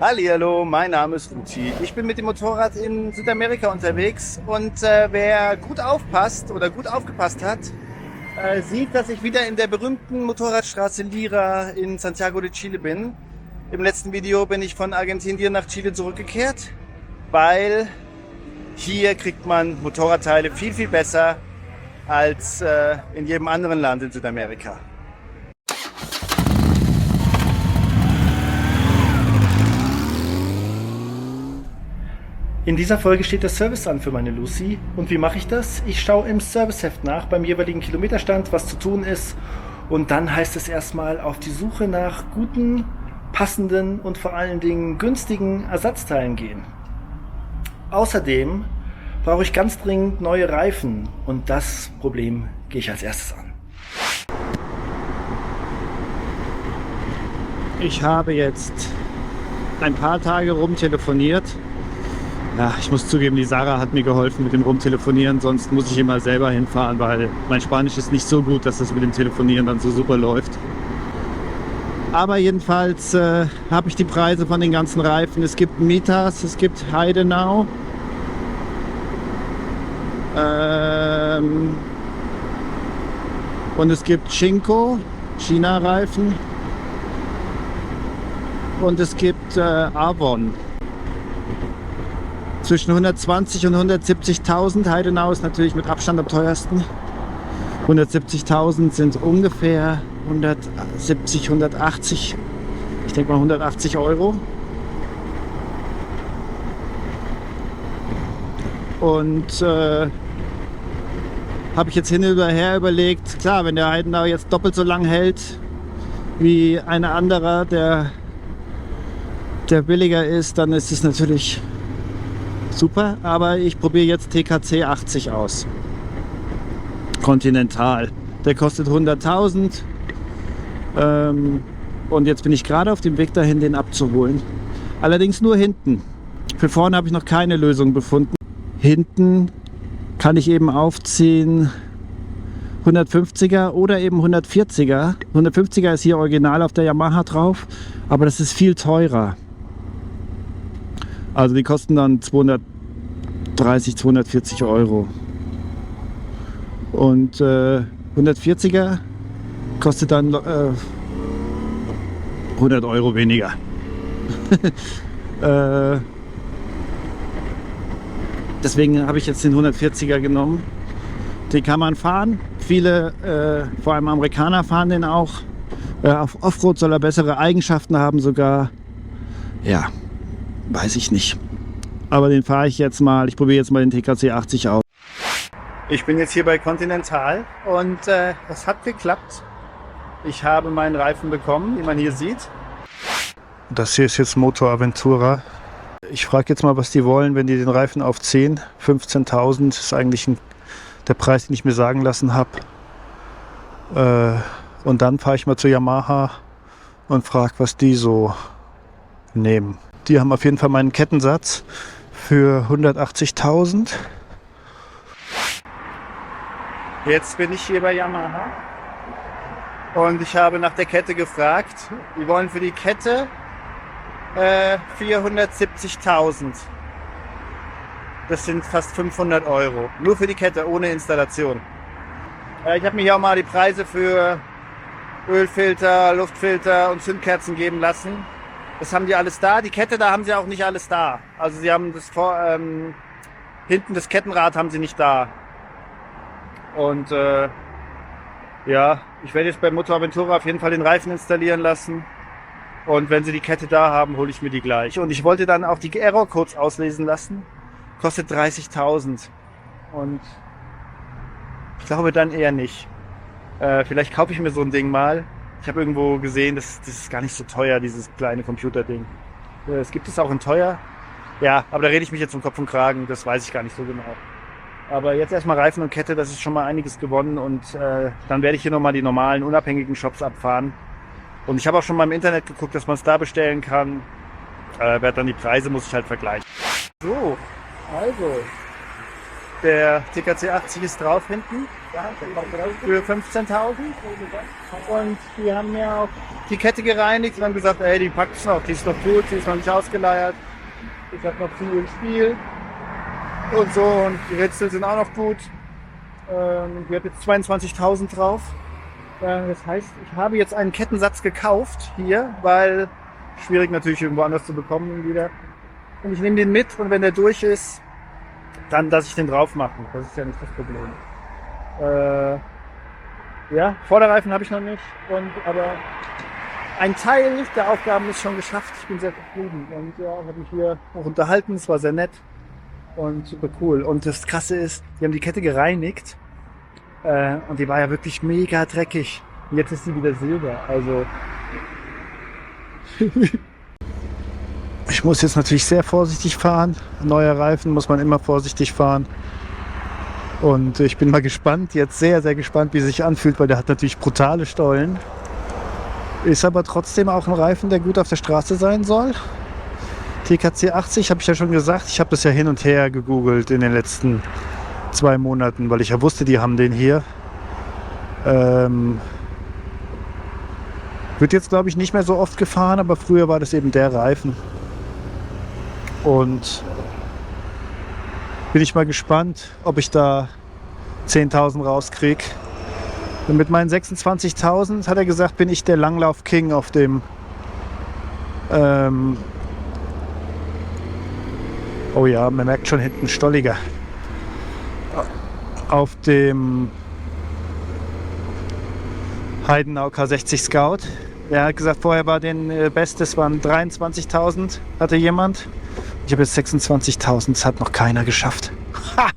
Hallihallo, mein Name ist Luci. Ich bin mit dem Motorrad in Südamerika unterwegs und wer gut aufpasst oder gut aufgepasst hat, sieht, dass ich wieder in der berühmten Motorradstraße Lira in Santiago de Chile bin. Im letzten Video bin ich von Argentinien nach Chile zurückgekehrt, weil hier kriegt man Motorradteile viel, viel besser als in jedem anderen Land in Südamerika. In dieser Folge steht der Service an für meine Lucy. Und wie mache ich das? Ich schaue im Serviceheft nach, beim jeweiligen Kilometerstand, was zu tun ist. Und dann heißt es erstmal auf die Suche nach guten, passenden und vor allen Dingen günstigen Ersatzteilen gehen. Außerdem brauche ich ganz dringend neue Reifen. Und das Problem gehe ich als erstes an. Ich habe jetzt ein paar Tage rumtelefoniert. Ja, ich muss zugeben, die Sarah hat mir geholfen mit dem Rumtelefonieren, sonst muss ich immer selber hinfahren, weil mein Spanisch ist nicht so gut, dass das mit dem Telefonieren dann so super läuft. Aber jedenfalls habe ich die Preise von den ganzen Reifen. Es gibt Mitas, es gibt Heidenau. Und es gibt Shinko, China-Reifen. Und es gibt Avon. Zwischen 120 und 170.000. Heidenau ist natürlich mit Abstand am teuersten. 170.000 sind ungefähr 170, 180. Ich denke mal 180 Euro. Und habe ich jetzt hin und her überlegt, klar, wenn der Heidenau jetzt doppelt so lang hält wie ein anderer, der billiger ist, dann ist es natürlich super, aber ich probiere jetzt TKC 80 aus. Continental. Der kostet 100.000. Und jetzt bin ich gerade auf dem Weg dahin, den abzuholen. Allerdings nur hinten. Für vorne habe ich noch keine Lösung gefunden. Hinten kann ich eben aufziehen 150er oder eben 140er. 150er ist hier original auf der Yamaha drauf, aber das ist viel teurer. Also die kosten dann 230, 240 Euro. Und 140er kostet dann 100 Euro weniger. Deswegen habe ich jetzt den 140er genommen. Den kann man fahren. Viele, vor allem Amerikaner, fahren den auch. Auf Offroad soll er bessere Eigenschaften haben sogar. Ja. Weiß ich nicht. Aber den fahre ich jetzt mal. Ich probiere jetzt mal den TKC 80 aus. Ich bin jetzt hier bei Continental und es hat geklappt. Ich habe meinen Reifen bekommen, wie man hier sieht. Das hier ist jetzt Motor Aventura. Ich frage jetzt mal, was die wollen, wenn die den Reifen auf 10. 15.000 ist eigentlich der Preis, den ich mir sagen lassen habe. Und dann fahre ich mal zu Yamaha und frage, was die so nehmen. Die haben auf jeden Fall meinen Kettensatz für 180.000. Jetzt bin ich hier bei Yamaha und ich habe nach der Kette gefragt. Die wollen für die Kette 470.000. Das sind fast 500 Euro. Nur für die Kette, ohne Installation. Ich habe mir hier auch mal die Preise für Ölfilter, Luftfilter und Zündkerzen geben lassen. Das haben die alles da. Die Kette, da haben sie auch nicht alles da. Also sie haben das hinten das Kettenrad haben sie nicht da. Und ja, ich werde jetzt bei Motor Aventura auf jeden Fall den Reifen installieren lassen. Und wenn sie die Kette da haben, hole ich mir die gleich. Und ich wollte dann auch die Error-Codes auslesen lassen. Kostet 30.000. Und ich glaube dann eher nicht. Vielleicht kaufe ich mir so ein Ding mal. Ich habe irgendwo gesehen, das ist gar nicht so teuer, dieses kleine Computerding. Es gibt es auch in teuer. Ja, aber da rede ich mich jetzt um Kopf und Kragen, das weiß ich gar nicht so genau. Aber jetzt erstmal Reifen und Kette, das ist schon mal einiges gewonnen. Und dann werde ich hier nochmal die normalen, unabhängigen Shops abfahren. Und ich habe auch schon mal im Internet geguckt, dass man es da bestellen kann. Werde dann die Preise, muss ich halt vergleichen. So, also, Der TKC 80 ist drauf hinten für 15.000. Und die haben mir auch die Kette gereinigt und haben gesagt, ey, die packt's noch, die ist noch gut, die ist noch nicht ausgeleiert. Ich habe noch viel im Spiel und so, und die Rätsel sind auch noch gut. Die hat jetzt 22.000 drauf. Das heißt, ich habe jetzt einen Kettensatz gekauft hier, weil schwierig natürlich irgendwo anders zu bekommen wieder. Und ich nehme den mit, und wenn der durch ist, dann lasse ich den drauf machen. Das ist ja nicht das Problem. Ja, Vorderreifen habe ich noch nicht, aber ein Teil der Aufgaben ist schon geschafft. Ich bin sehr zufrieden und ja, habe mich hier auch unterhalten. Es war sehr nett und super cool. Und das Krasse ist, die haben die Kette gereinigt und die war ja wirklich mega dreckig. Und jetzt ist sie wieder silber. Also ich muss jetzt natürlich sehr vorsichtig fahren. Neuer Reifen muss man immer vorsichtig fahren. Und ich bin mal gespannt, jetzt sehr, sehr gespannt, wie es sich anfühlt, weil der hat natürlich brutale Stollen. Ist aber trotzdem auch ein Reifen, der gut auf der Straße sein soll. TKC 80, habe ich ja schon gesagt. Ich habe das ja hin und her gegoogelt in den letzten 2 Monaten, weil ich ja wusste, die haben den hier. Wird jetzt, glaube ich, nicht mehr so oft gefahren, aber früher war das eben der Reifen. Und bin ich mal gespannt, ob ich da 10.000 rauskriege. Und mit meinen 26.000, hat er gesagt, bin ich der Langlauf-King auf dem oh ja, man merkt schon hinten Stolliger. Auf dem Heidenau K60 Scout. Er hat gesagt, vorher war den Bestes waren 23.000, hatte jemand. Ich habe jetzt 26.000, das hat noch keiner geschafft. Ha!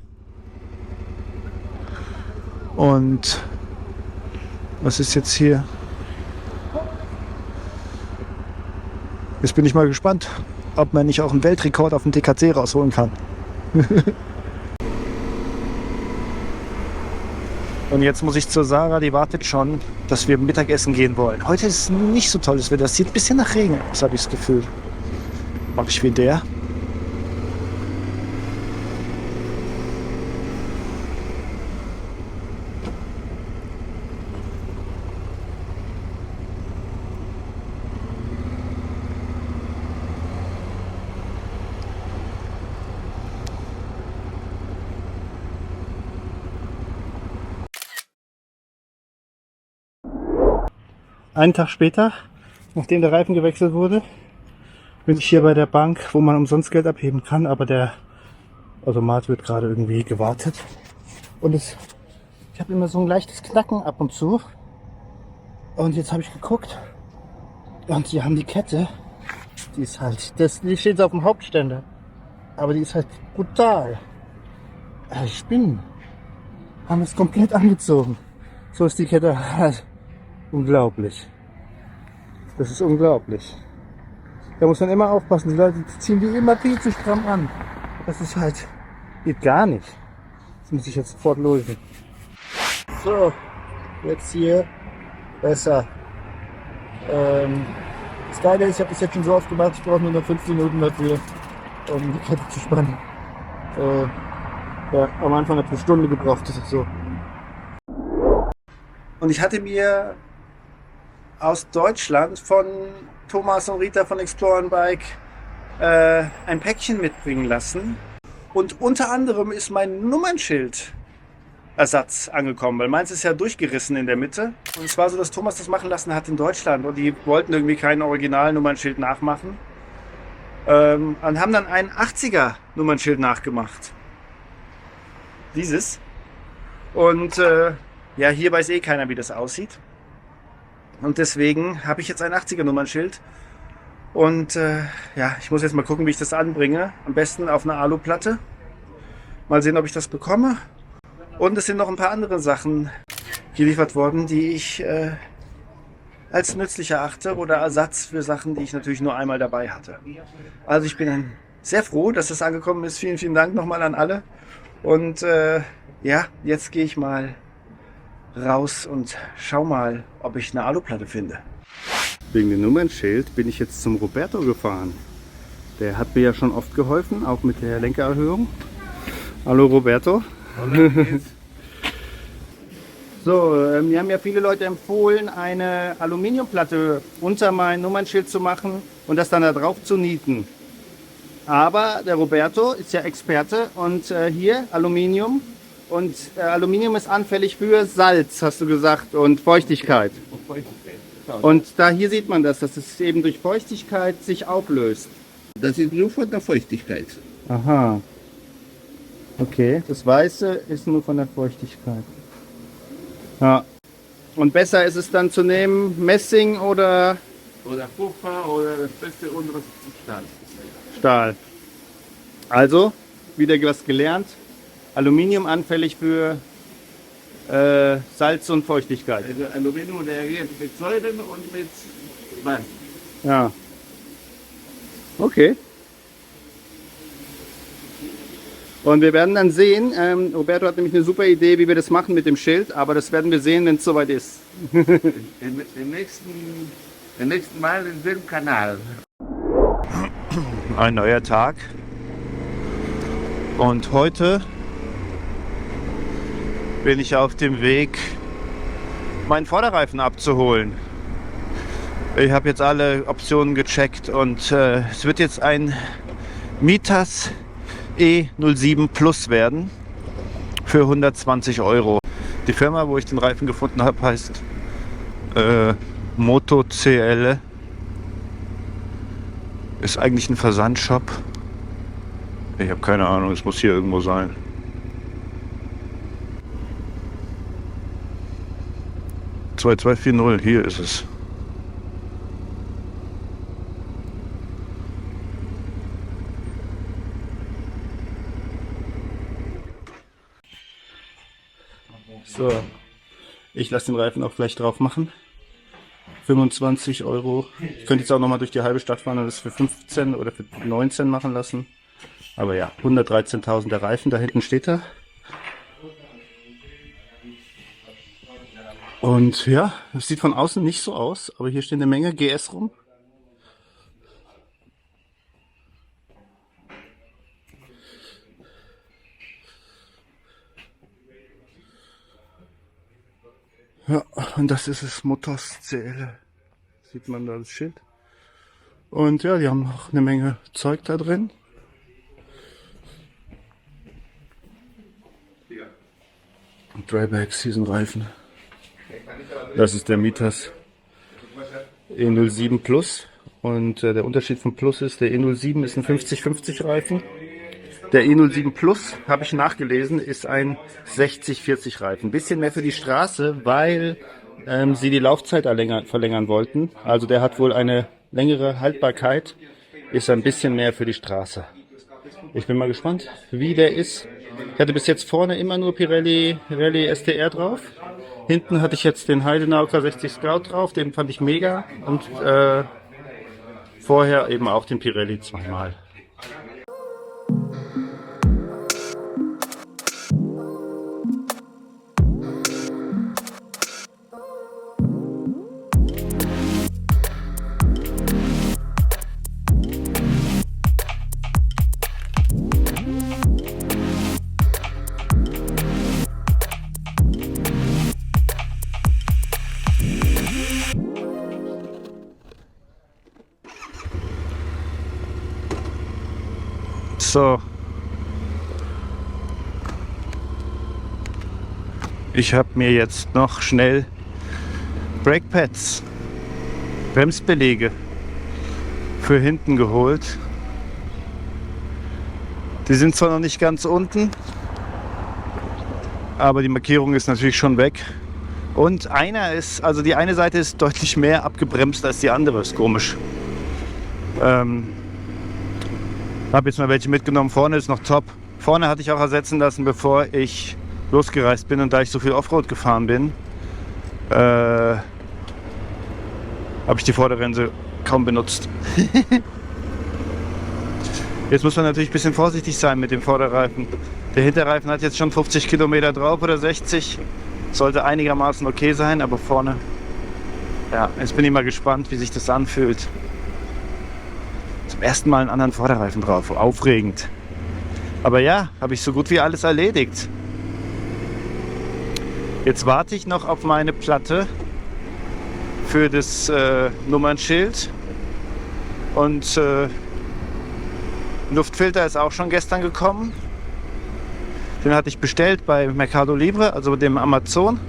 Und was ist jetzt hier? Jetzt bin ich mal gespannt, ob man nicht auch einen Weltrekord auf dem TKC rausholen kann. Und jetzt muss ich zur Sarah, die wartet schon, dass wir Mittagessen gehen wollen. Heute ist nicht so tolles Wetter, es sieht ein bisschen nach Regen aus, habe ich das Gefühl. Mach ich wie der. Einen Tag später, nachdem der Reifen gewechselt wurde, bin ich hier bei der Bank, wo man umsonst Geld abheben kann, aber der Automat wird gerade irgendwie gewartet. Und ich habe immer so ein leichtes Knacken ab und zu. Und jetzt habe ich geguckt und die haben die Kette, die ist halt, die steht auf dem Hauptständer, aber die ist halt brutal. Die Spinnen haben es komplett angezogen. So ist die Kette halt. Unglaublich. Das ist unglaublich. Da muss man immer aufpassen. Die Leute ziehen die immer viel zu stramm an. Das ist halt, geht gar nicht. Das muss ich jetzt sofort lösen. So, jetzt hier besser. Das Geile ist, ich habe das jetzt schon so oft gemacht, ich brauche nur noch 5 Minuten dafür, um die Kette zu spannen. Ja, am Anfang hat es eine Stunde gebraucht, das ist so. Und ich hatte mir aus Deutschland von Thomas und Rita von Explore Bike ein Päckchen mitbringen lassen. Und unter anderem ist mein Nummernschildersatz angekommen, weil meins ist ja durchgerissen in der Mitte. Und es war so, dass Thomas das machen lassen hat in Deutschland und die wollten irgendwie kein Original-Nummernschild nachmachen. Und haben dann ein 80er Nummernschild nachgemacht. Dieses. Und ja, hier weiß eh keiner, wie das aussieht. Und deswegen habe ich jetzt ein 80er Nummernschild. Und ja, ich muss jetzt mal gucken, wie ich das anbringe. Am besten auf einer Aluplatte. Mal sehen, ob ich das bekomme. Und es sind noch ein paar andere Sachen geliefert worden, die ich als nützlich erachte oder Ersatz für Sachen, die ich natürlich nur einmal dabei hatte. Also ich bin sehr froh, dass das angekommen ist. Vielen, vielen Dank nochmal an alle. Und ja, jetzt gehe ich mal raus und schau mal, ob ich eine Aluplatte finde. Wegen dem Nummernschild bin ich jetzt zum Roberto gefahren. Der hat mir ja schon oft geholfen, auch mit der Lenkererhöhung. Hallo Roberto. Hallo, geht's? So, mir haben ja viele Leute empfohlen, eine Aluminiumplatte unter mein Nummernschild zu machen und das dann da drauf zu nieten. Aber der Roberto ist ja Experte und hier Aluminium. Und Aluminium ist anfällig für Salz, hast du gesagt, und Feuchtigkeit. Und da hier sieht man das, dass es eben durch Feuchtigkeit sich auflöst. Das ist nur von der Feuchtigkeit. Aha. Okay, das Weiße ist nur von der Feuchtigkeit. Ja. Und besser ist es dann zu nehmen, Messing oder Oder Kupfer oder das Beste unseres Stahl. Stahl. Also, wieder was gelernt. Aluminium anfällig für Salz und Feuchtigkeit. Also Aluminium reagiert mit Säuren und mit Wasser. Ja. Okay. Und wir werden dann sehen, Roberto hat nämlich eine super Idee, wie wir das machen mit dem Schild, aber das werden wir sehen, wenn es soweit ist. Im nächsten Mal in dem Kanal. Ein neuer Tag. Und heute bin ich auf dem Weg, meinen Vorderreifen abzuholen. Ich habe jetzt alle Optionen gecheckt und es wird jetzt ein Mitas E07 Plus werden für 120 Euro. Die Firma, wo ich den Reifen gefunden habe, heißt Moto CL. Ist eigentlich ein Versandshop. Ich habe keine Ahnung, es muss hier irgendwo sein. (2240), hier ist es. So, ich lasse den Reifen auch gleich drauf machen. 25 Euro. Ich könnte jetzt auch nochmal durch die halbe Stadt fahren und das für 15 oder für 19 machen lassen. Aber ja, 113.000 der Reifen, da hinten steht er. Und ja, das sieht von außen nicht so aus, aber hier steht eine Menge GS rum. Ja, und das ist es, Motos CL. Sieht man da das Schild. Und ja, die haben auch eine Menge Zeug da drin. Drybags, hier sind Reifen. Das ist der Mitas E07 Plus. Und der Unterschied vom Plus ist, der E07 ist ein 50-50 Reifen. Der E07 Plus, habe ich nachgelesen, ist ein 60-40 Reifen. Ein bisschen mehr für die Straße, weil sie die Laufzeit verlängern wollten. Also der hat wohl eine längere Haltbarkeit, ist ein bisschen mehr für die Straße. Ich bin mal gespannt, wie der ist. Ich hatte bis jetzt vorne immer nur Pirelli Rallye STR drauf. Hinten hatte ich jetzt den Heidenau K60 Scout drauf, den fand ich mega. Und vorher eben auch den Pirelli zweimal. So. Ich habe mir jetzt noch schnell Brakepads, Bremsbeläge für hinten geholt. Die sind zwar noch nicht ganz unten, aber die Markierung ist natürlich schon weg. Und die eine Seite ist deutlich mehr abgebremst als die andere, ist komisch. Habe jetzt mal welche mitgenommen. Vorne ist noch top. Vorne hatte ich auch ersetzen lassen, bevor ich losgereist bin. Und da ich so viel Offroad gefahren bin, habe ich die Vorderräder kaum benutzt. Jetzt muss man natürlich ein bisschen vorsichtig sein mit dem Vorderreifen. Der Hinterreifen hat jetzt schon 50 Kilometer drauf oder 60. Sollte einigermaßen okay sein, aber vorne, ja, jetzt bin ich mal gespannt, wie sich das anfühlt. Zum ersten Mal einen anderen Vorderreifen drauf, aufregend. Aber ja, habe ich so gut wie alles erledigt. Jetzt warte ich noch auf meine Platte für das Nummernschild. Und Luftfilter ist auch schon gestern gekommen. Den hatte ich bestellt bei Mercado Libre, also dem Amazon.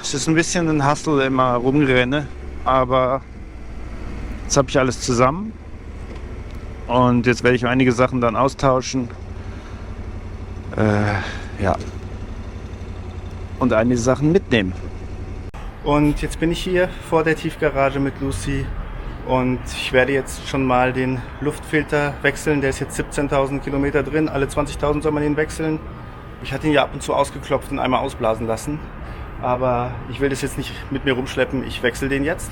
Es ist ein bisschen ein Hassel, immer rumrenne, aber jetzt habe ich alles zusammen. Und jetzt werde ich einige Sachen dann austauschen. Ja. Und einige Sachen mitnehmen. Und jetzt bin ich hier vor der Tiefgarage mit Lucy. Und ich werde jetzt schon mal den Luftfilter wechseln. Der ist jetzt 17.000 Kilometer drin. Alle 20.000 soll man ihn wechseln. Ich hatte ihn ja ab und zu ausgeklopft und einmal ausblasen lassen. Aber ich will das jetzt nicht mit mir rumschleppen. Ich wechsle den jetzt.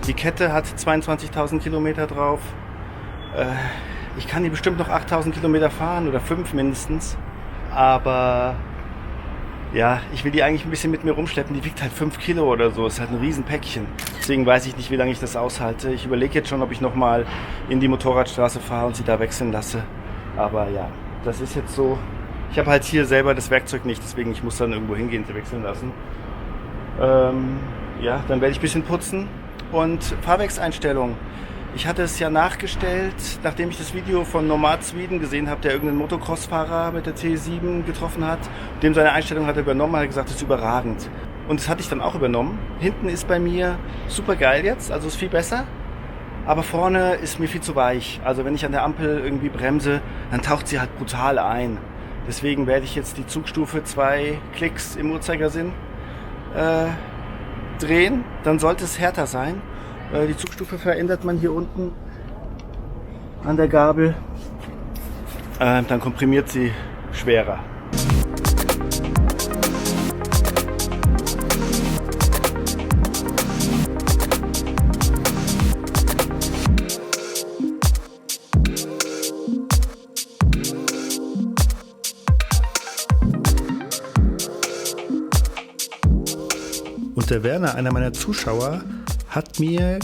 Die Kette hat 22.000 Kilometer drauf. Ich kann die bestimmt noch 8.000 Kilometer fahren oder 5 mindestens. Aber ja, ich will die eigentlich ein bisschen mit mir rumschleppen. Die wiegt halt 5 Kilo oder so. Ist halt ein Riesenpäckchen. Deswegen weiß ich nicht, wie lange ich das aushalte. Ich überlege jetzt schon, ob ich nochmal in die Motorradstraße fahre und sie da wechseln lasse. Aber ja, das ist jetzt so. Ich habe halt hier selber das Werkzeug nicht. Deswegen ich muss dann irgendwo hingehen, sie wechseln lassen. Ja, dann werde ich ein bisschen putzen. Und Fahrwerkseinstellung. Ich hatte es ja nachgestellt, nachdem ich das Video von Nomad Sweden gesehen habe, der irgendeinen Motocross-Fahrer mit der T7 getroffen hat. Dem seine Einstellung hat er übernommen, hat gesagt, das ist überragend. Und das hatte ich dann auch übernommen. Hinten ist bei mir super geil jetzt, also ist viel besser. Aber vorne ist mir viel zu weich. Also wenn ich an der Ampel irgendwie bremse, dann taucht sie halt brutal ein. Deswegen werde ich jetzt die Zugstufe 2 Klicks im Uhrzeigersinn drehen, dann sollte es härter sein. Die Zugstufe verändert man hier unten an der Gabel. Dann komprimiert sie schwerer. Und der Werner, einer meiner Zuschauer, hat mir,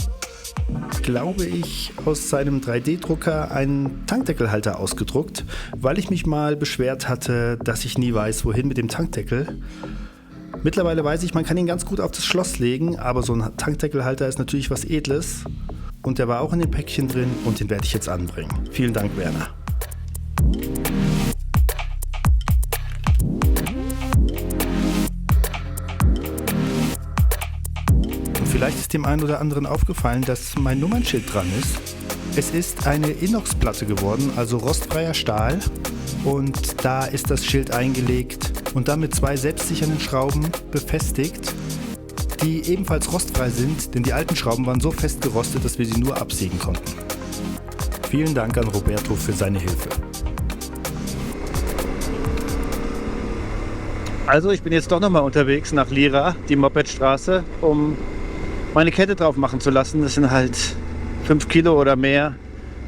glaube ich, aus seinem 3D-Drucker einen Tankdeckelhalter ausgedruckt, weil ich mich mal beschwert hatte, dass ich nie weiß, wohin mit dem Tankdeckel. Mittlerweile weiß ich, man kann ihn ganz gut auf das Schloss legen, aber so ein Tankdeckelhalter ist natürlich was Edles. Und der war auch in dem Päckchen drin und den werde ich jetzt anbringen. Vielen Dank, Werner. Vielleicht ist dem einen oder anderen aufgefallen, dass mein Nummernschild dran ist. Es ist eine Inox-Platte geworden, also rostfreier Stahl. Und da ist das Schild eingelegt und dann mit 2 selbstsichernden Schrauben befestigt, die ebenfalls rostfrei sind, denn die alten Schrauben waren so fest gerostet, dass wir sie nur absägen konnten. Vielen Dank an Roberto für seine Hilfe. Also ich bin jetzt doch nochmal unterwegs nach Lira, die Mopedstraße, um meine Kette drauf machen zu lassen. Das sind halt 5 Kilo oder mehr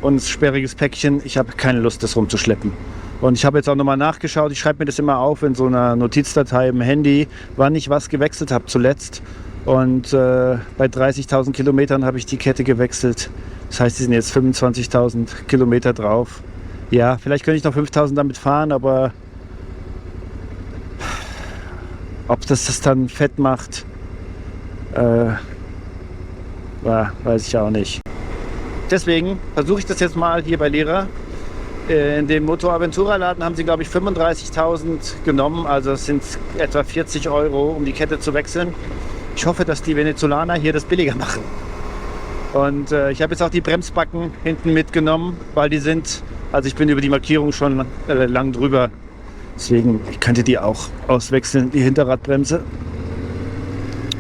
und ein sperriges Päckchen. Ich habe keine Lust, das rumzuschleppen. Und ich habe jetzt auch nochmal nachgeschaut. Ich schreibe mir das immer auf in so einer Notizdatei im Handy, wann ich was gewechselt habe zuletzt. Und bei 30.000 Kilometern habe ich die Kette gewechselt. Das heißt, die sind jetzt 25.000 Kilometer drauf. Ja, vielleicht könnte ich noch 5.000 damit fahren, aber ob das dann fett macht, weiß ich auch nicht. Deswegen versuche ich das jetzt mal hier bei Lira. In dem Motoraventura-Laden haben sie, glaube ich, 35.000 genommen. Also es sind etwa 40 Euro, um die Kette zu wechseln. Ich hoffe, dass die Venezolaner hier das billiger machen. Und ich habe jetzt auch die Bremsbacken hinten mitgenommen, weil die sind, also ich bin über die Markierung schon lang drüber. Deswegen, ich könnte die auch auswechseln, die Hinterradbremse.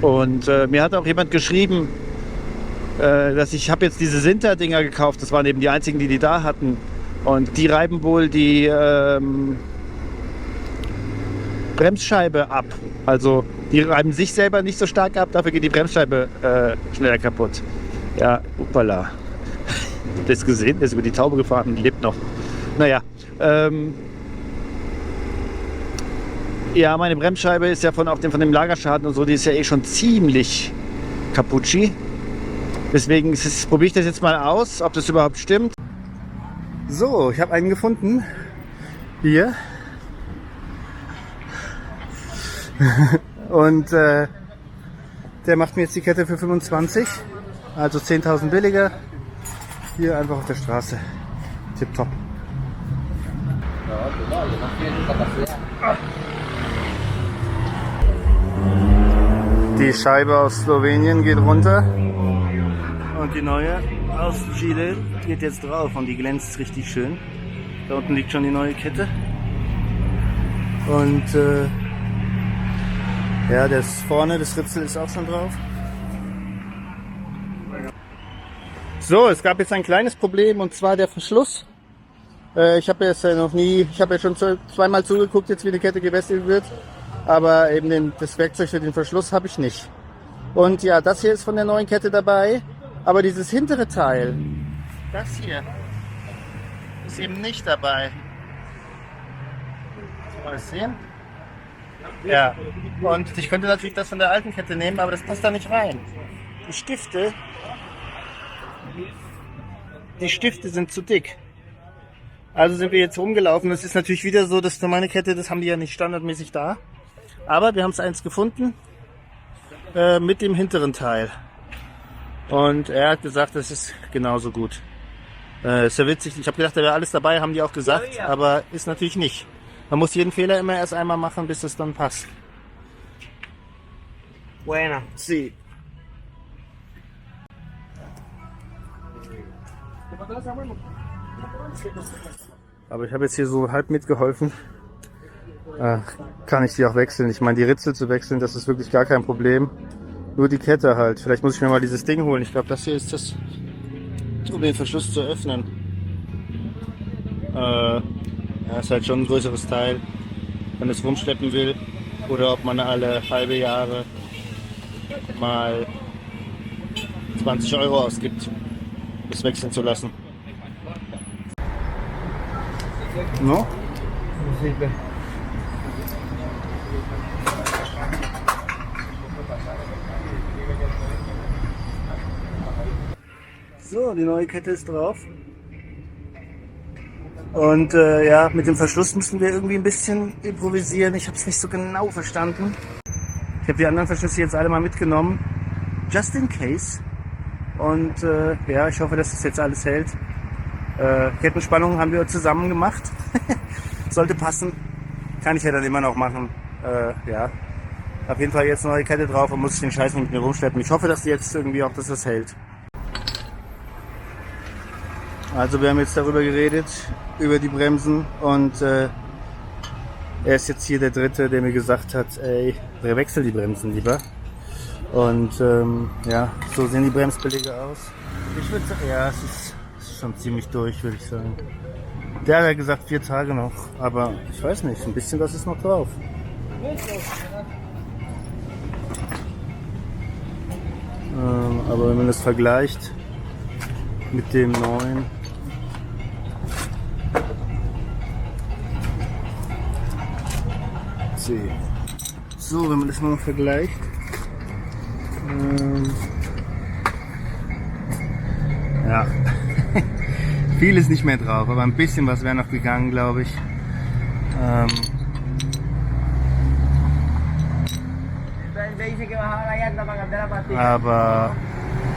Und mir hat auch jemand geschrieben, dass ich habe jetzt diese Sinter-Dinger gekauft. Das waren eben die einzigen, die da hatten. Und die reiben wohl die Bremsscheibe ab. Also die reiben sich selber nicht so stark ab, dafür geht die Bremsscheibe schneller kaputt. Ja, upala. Das gesehen, der ist über die Taube gefahren und lebt noch. Naja, ja, meine Bremsscheibe ist ja von dem Lagerschaden und so, die ist ja eh schon ziemlich kaputschi. Deswegen probiere ich das jetzt mal aus, ob das überhaupt stimmt. So, ich habe einen gefunden. Hier. Und der macht mir jetzt die Kette für 25. Also 10.000 billiger. Hier einfach auf der Straße. Tipptopp. Die Scheibe aus Slowenien geht runter. Und die neue aus Chile geht jetzt drauf und die glänzt richtig schön. Da unten liegt schon die neue Kette. Und ja, das vorne, das Ritzel ist auch schon drauf. So, es gab jetzt ein kleines Problem und zwar der Verschluss. Ich habe jetzt schon zweimal zugeguckt, jetzt wie die Kette gewechselt wird. Aber eben das Werkzeug für den Verschluss habe ich nicht. Und ja, das hier ist von der neuen Kette dabei. Aber dieses hintere Teil, das hier, ist eben nicht dabei. Mal sehen. Ja, und ich könnte natürlich das von der alten Kette nehmen, aber das passt da nicht rein. Die Stifte sind zu dick. Also sind wir jetzt rumgelaufen. Das ist natürlich wieder so, dass für meine Kette, das haben die ja nicht standardmäßig da. Aber wir haben es eins gefunden mit dem hinteren Teil. Und er hat gesagt, das ist genauso gut. Ist ja witzig. Ich habe gedacht, da wäre alles dabei, haben die auch gesagt, aber ist natürlich nicht. Man muss jeden Fehler immer erst einmal machen, bis es dann passt. Buena. Sie. Aber ich habe jetzt hier so halb mitgeholfen. Kann ich die auch wechseln? Ich meine, die Ritzel zu wechseln, das ist wirklich gar kein Problem. Nur die Kette halt. Vielleicht muss ich mir mal dieses Ding holen. Ich glaube, das hier ist das, um den Verschluss zu öffnen. Ja, ist halt schon ein größeres Teil, wenn es rumschleppen will. Oder ob man alle halbe Jahre mal 20 Euro ausgibt, das wechseln zu lassen. No? So, die neue Kette ist drauf. Und ja, mit dem Verschluss müssen wir irgendwie ein bisschen improvisieren. Ich habe es nicht so genau verstanden. Ich habe die anderen Verschlüsse jetzt alle mal mitgenommen. Just in case. Und ja, ich hoffe, dass das jetzt alles hält. Kettenspannung haben wir zusammen gemacht. Sollte passen. Kann ich ja dann immer noch machen. Ja. Auf jeden Fall jetzt eine neue Kette drauf und muss ich den Scheiß nicht mit mir rumschleppen. Ich hoffe, dass die jetzt irgendwie auch, dass das hält. Also wir haben jetzt darüber geredet, über die Bremsen und er ist jetzt hier der Dritte, der mir gesagt hat, ey, wechsel die Bremsen lieber. Und ja, so sehen die Bremsbeläge aus. Ich würde sagen, ja, es ist schon ziemlich durch, würde ich sagen. Der hat ja gesagt 4 Tage noch, aber ich weiß nicht, ein bisschen was ist noch drauf. Aber wenn man das vergleicht mit dem neuen, so, wenn man das mal vergleicht, ja, viel ist nicht mehr drauf, aber ein bisschen was wäre noch gegangen, glaube ich. Aber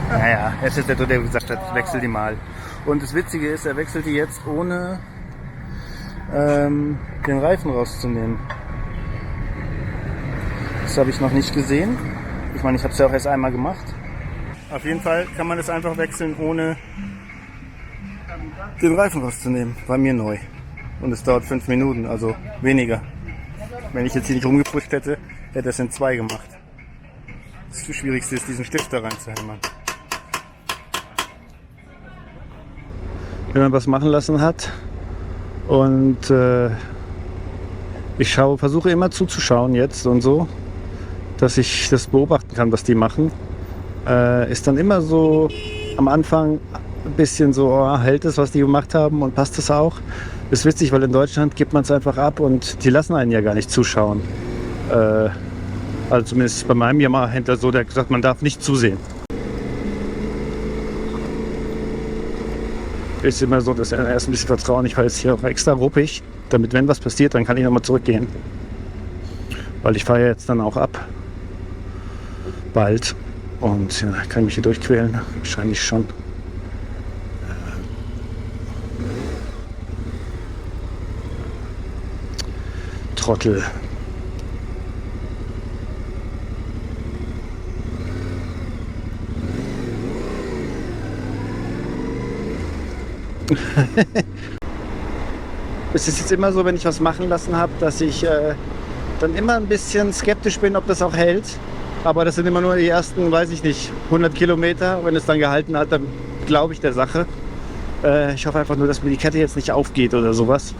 naja, er ist jetzt der, der gesagt hat, ich wechsle die mal. Und das Witzige ist, er wechselt die jetzt ohne den Reifen rauszunehmen. Das habe ich noch nicht gesehen. Ich meine, ich habe es ja auch erst einmal gemacht. Auf jeden Fall kann man das einfach wechseln, ohne den Reifen rauszunehmen. Bei mir neu. Und es dauert 5 Minuten, also weniger. Wenn ich jetzt hier nicht rumgepusht hätte, hätte es in 2 gemacht. Das Schwierigste ist, diesen Stift da reinzuhämmern. Wenn man was machen lassen hat und ich versuche immer zuzuschauen jetzt und so, dass ich das beobachten kann, was die machen, ist dann immer so am Anfang ein bisschen so, oh, hält es, was die gemacht haben und passt es auch. Das ist witzig, weil in Deutschland gibt man es einfach ab und die lassen einen ja gar nicht zuschauen. Also zumindest bei meinem Yamaha-Händler so, der hat gesagt, man darf nicht zusehen. Ist immer so, dass er erst ein bisschen vertrauen. Ich fahre jetzt hier auch extra ruppig, damit, wenn was passiert, dann kann ich nochmal zurückgehen. Weil ich fahre jetzt dann auch ab. Bald. Und ja, kann ich mich hier durchquälen? Wahrscheinlich schon. Trottel. Es ist jetzt immer so, wenn ich was machen lassen habe, dass ich dann immer ein bisschen skeptisch bin, ob das auch hält. Aber das sind immer nur die ersten, weiß ich nicht, 100 Kilometer. Wenn es dann gehalten hat, dann glaube ich der Sache. Ich hoffe einfach nur, dass mir die Kette jetzt nicht aufgeht oder sowas.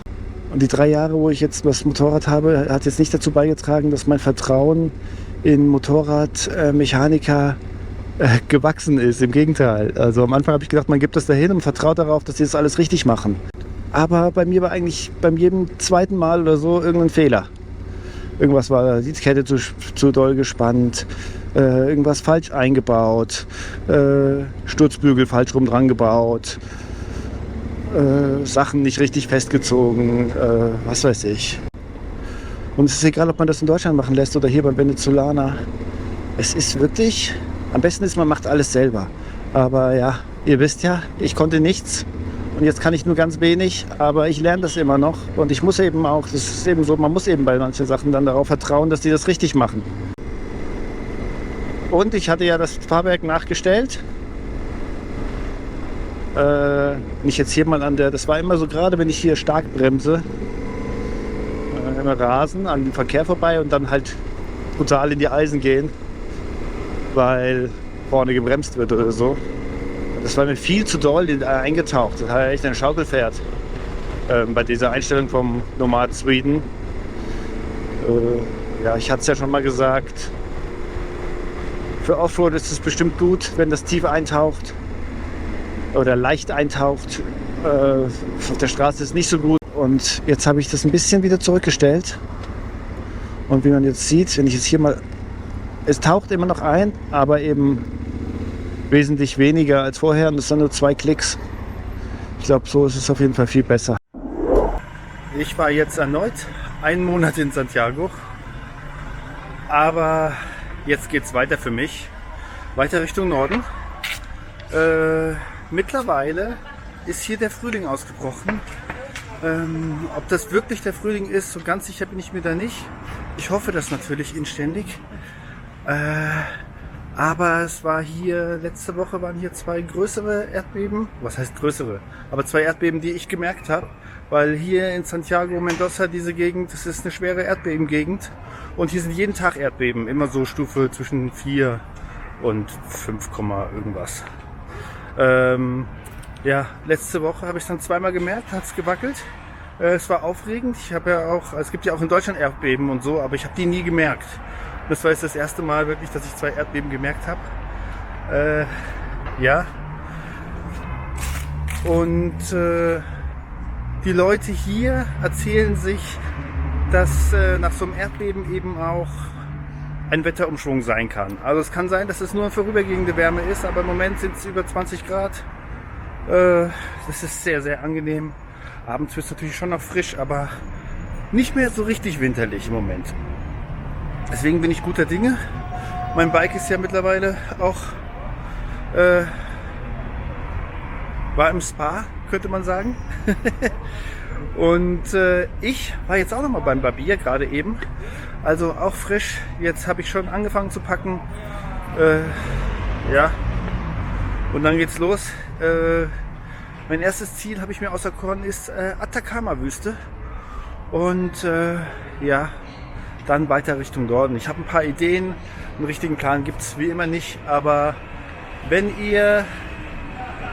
Und die 3 Jahre, wo ich jetzt das Motorrad habe, hat jetzt nicht dazu beigetragen, dass mein Vertrauen in Motorradmechaniker gewachsen ist. Im Gegenteil. Also am Anfang habe ich gedacht, man gibt das dahin und vertraut darauf, dass sie das alles richtig machen. Aber bei mir war eigentlich beim jedem zweiten Mal oder so irgendein Fehler. Irgendwas war die Kette zu doll gespannt, irgendwas falsch eingebaut, Sturzbügel falsch rum dran gebaut, Sachen nicht richtig festgezogen, was weiß ich. Und es ist egal, ob man das in Deutschland machen lässt oder hier beim Venezolaner. Es ist wirklich, am besten ist, man macht alles selber. Aber ja, ihr wisst ja, ich konnte nichts. Und jetzt kann ich nur ganz wenig, aber ich lerne das immer noch. Und ich muss eben auch, das ist eben so, man muss eben bei manchen Sachen dann darauf vertrauen, dass die das richtig machen. Und ich hatte ja das Fahrwerk nachgestellt. Nicht jetzt hier mal an der, das war immer so gerade, wenn ich hier stark bremse, immer rasen, an dem Verkehr vorbei und dann halt brutal in die Eisen gehen, weil vorne gebremst wird oder so. Das war mir viel zu doll eingetaucht. Das hat echt ein Schaukelpferd bei dieser Einstellung vom Nomad Sweden. Ja, ich hatte es ja schon mal gesagt. Für Offroad ist es bestimmt gut, wenn das tief eintaucht oder leicht eintaucht. Auf der Straße ist es nicht so gut. Und jetzt habe ich das ein bisschen wieder zurückgestellt. Und wie man jetzt sieht, wenn ich jetzt hier mal... Es taucht immer noch ein, aber eben wesentlich weniger als vorher. Und das sind nur 2 Klicks. Ich glaube, so ist es auf jeden Fall viel besser. Ich war jetzt erneut einen Monat in Santiago. Aber jetzt geht es weiter für mich. Weiter Richtung Norden. Mittlerweile ist hier der Frühling ausgebrochen. Ob das wirklich der Frühling ist, so ganz sicher bin ich mir da nicht. Ich hoffe das natürlich inständig. Aber es war hier, letzte Woche waren hier 2 größere Erdbeben. Was heißt größere? Aber 2 Erdbeben, die ich gemerkt habe. Weil hier in Santiago, Mendoza, diese Gegend, das ist eine schwere Erdbebengegend. Und hier sind jeden Tag Erdbeben. Immer so Stufe zwischen 4 und 5, irgendwas. Ja, letzte Woche habe ich es dann 2-mal gemerkt, hat es gewackelt. Es war aufregend. Ich habe ja auch, es gibt ja auch in Deutschland Erdbeben und so, aber ich habe die nie gemerkt. Das war jetzt das erste Mal wirklich, dass ich 2 Erdbeben gemerkt habe. Ja. Und die Leute hier erzählen sich, dass nach so einem Erdbeben eben auch ein Wetterumschwung sein kann. Also es kann sein, dass es nur eine vorübergehende Wärme ist, aber im Moment sind es über 20 Grad. Das ist sehr, sehr angenehm. Abends wird es natürlich schon noch frisch, aber nicht mehr so richtig winterlich im Moment. Deswegen bin ich guter Dinge. Mein Bike ist ja mittlerweile auch war im Spa, könnte man sagen. Und ich war jetzt auch noch mal beim Barbier gerade eben. Also auch frisch. Jetzt habe ich schon angefangen zu packen. Ja. Und dann geht's los. Mein erstes Ziel, habe ich mir auserkoren, ist Atacama-Wüste. Und ja, dann weiter Richtung Norden. Ich habe ein paar Ideen. Einen richtigen Plan gibt es wie immer nicht. Aber wenn ihr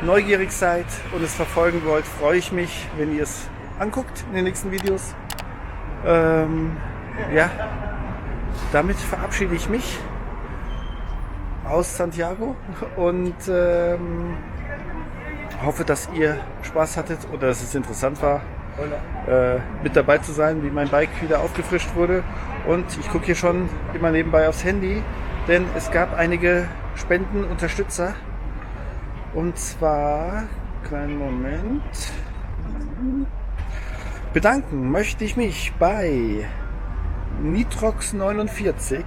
neugierig seid und es verfolgen wollt, freue ich mich, wenn ihr es anguckt in den nächsten Videos. Ja, damit verabschiede ich mich aus Santiago und hoffe, dass ihr Spaß hattet oder dass es interessant war, mit dabei zu sein, wie mein Bike wieder aufgefrischt wurde. Und ich gucke hier schon immer nebenbei aufs Handy, denn es gab einige Spendenunterstützer. Und zwar, kleinen Moment, bedanken möchte ich mich bei Nitrox49,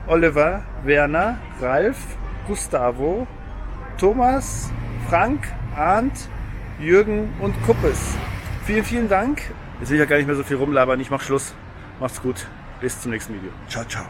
Oliver, Werner, Ralf, Gustavo, Thomas, Frank, Arndt, Jürgen und Kuppes. Vielen, vielen Dank. Jetzt will ich ja gar nicht mehr so viel rumlabern. Ich mach Schluss. Macht's gut. Bis zum nächsten Video. Ciao, ciao.